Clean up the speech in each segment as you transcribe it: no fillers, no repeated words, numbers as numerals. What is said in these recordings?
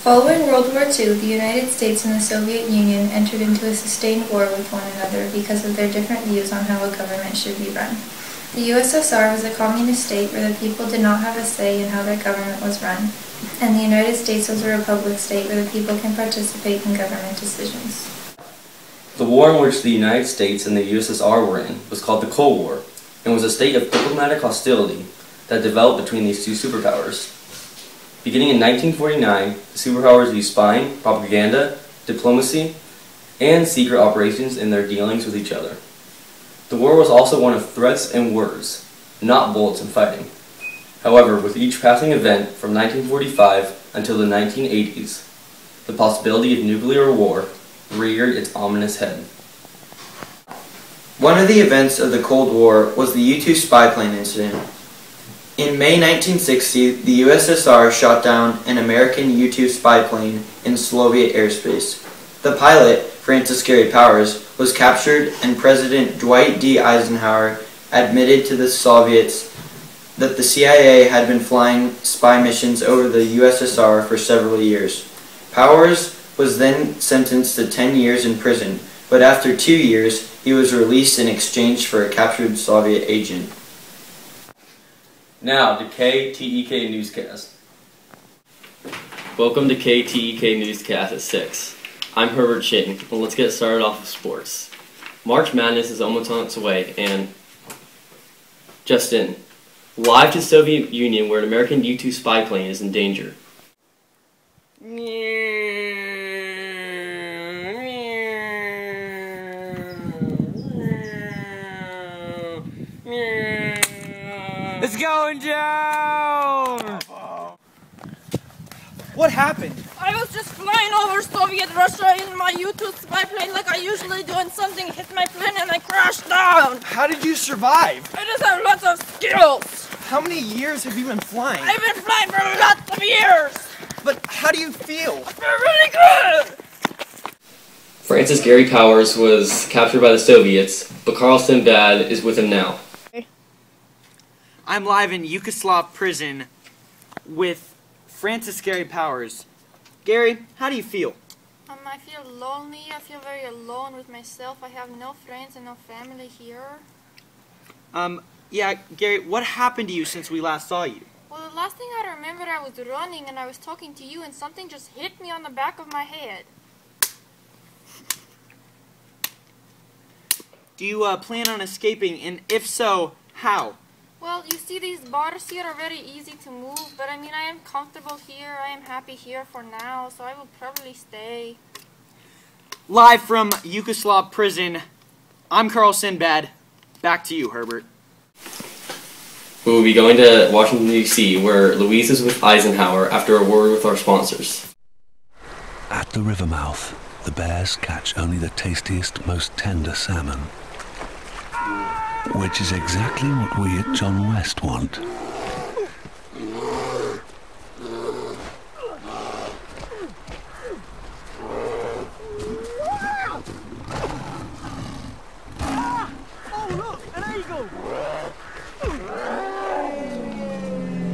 Following World War II, the United States and the Soviet Union entered into a sustained war with one another because of their different views on how a government should be run. The USSR was a communist state where the people did not have a say in how their government was run, and the United States was a republic state where the people can participate in government decisions. The war in which the United States and the USSR were in was called the Cold War, and was a state of diplomatic hostility that developed between these two superpowers. Beginning in 1949, the superpowers used spying, propaganda, diplomacy, and secret operations in their dealings with each other. The war was also one of threats and words, not bullets and fighting. However, with each passing event from 1945 until the 1980s, the possibility of nuclear war reared its ominous head. One of the events of the Cold War was the U-2 Spyplane incident. In May 1960, the USSR shot down an American U-2 spyplane in Soviet airspace. The pilot, Francis Gary Powers, was captured, and President Dwight D. Eisenhower admitted to the Soviets that the CIA had been flying spy missions over the USSR for several years. Powers was then sentenced to 10 years in prison, but after 2 years, he was released in exchange for a captured Soviet agent. Now to KTEK Newscast. Welcome to KTEK Newscast at 6. I'm Herbert Ching, and let's get started off with sports. March Madness is almost on its way, and just in, live to the Soviet Union where an American U-2 spyplane is in danger. It's going down! What happened? I was just flying over Soviet Russia in my U-2 spyplane like I usually do, and something hit my plane and I crashed down. How did you survive? I just have lots of skills. How many years have you been flying? I've been flying for lots of years. But how do you feel? I feel really good. Francis Gary Powers was captured by the Soviets, but Carl Sinbad is with him now. I'm live in Yugoslav prison with Francis Gary Powers. Gary, how do you feel? I feel lonely. I feel very alone with myself. I have no friends and no family here. Yeah, Gary, what happened to you since we last saw you? Well, the last thing I remember, I was running and I was talking to you and something just hit me on the back of my head. Do you plan on escaping, and if so, how? Well, you see, these bars here are very easy to move, but I mean, I am comfortable here. I am happy here for now, so I will probably stay. Live from Yugoslav prison, I'm Carl Sinbad. Back to you, Herbert. We will be going to Washington, D.C., where Louise is with Eisenhower after a word with our sponsors. At the river mouth, the bears catch only the tastiest, most tender salmon, which is exactly what we at John West want.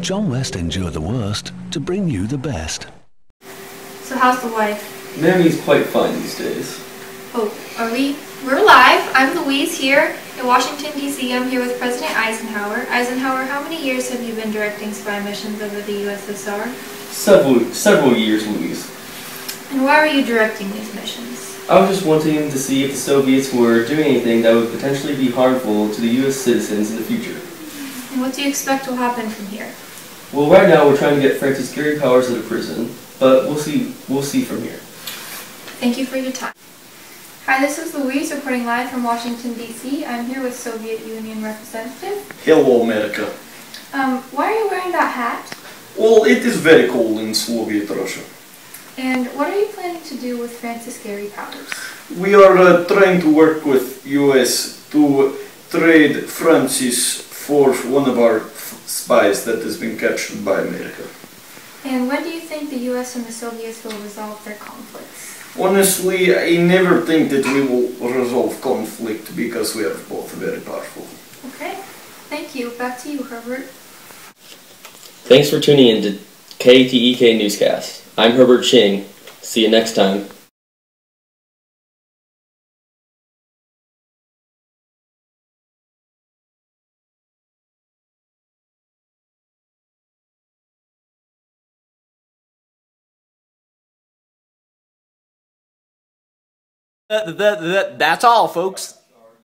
John West endured the worst to bring you the best. So how's the wife? Mammy's quite fine these days. Oh, we're live. I'm Louise here in Washington, D.C. I'm here with President Eisenhower. Eisenhower, how many years have you been directing spy missions over the USSR? Several years, Louise. And why were you directing these missions? I was just wanting to see if the Soviets were doing anything that would potentially be harmful to the U.S. citizens in the future. And what do you expect will happen from here? Well, right now we're trying to get Francis Gary Powers out of prison, but we'll see from here. Thank you for your time. Hi, this is Louise reporting live from Washington, D.C. I'm here with Soviet Union representative. Hello, America. Why are you wearing that hat? Well, it is very cold in Soviet Russia. And what are you planning to do with Francis Gary Powers? We are trying to work with US to trade Francis for one of our spies that has been captured by America. And when do you think the US and the Soviets will resolve their conflicts? Honestly, I never think that we will resolve conflict because we are both very powerful. Okay, thank you. Back to you, Herbert. Thanks for tuning in to KTEK Newscast. I'm Herbert Ching. See you next time. That's all, folks.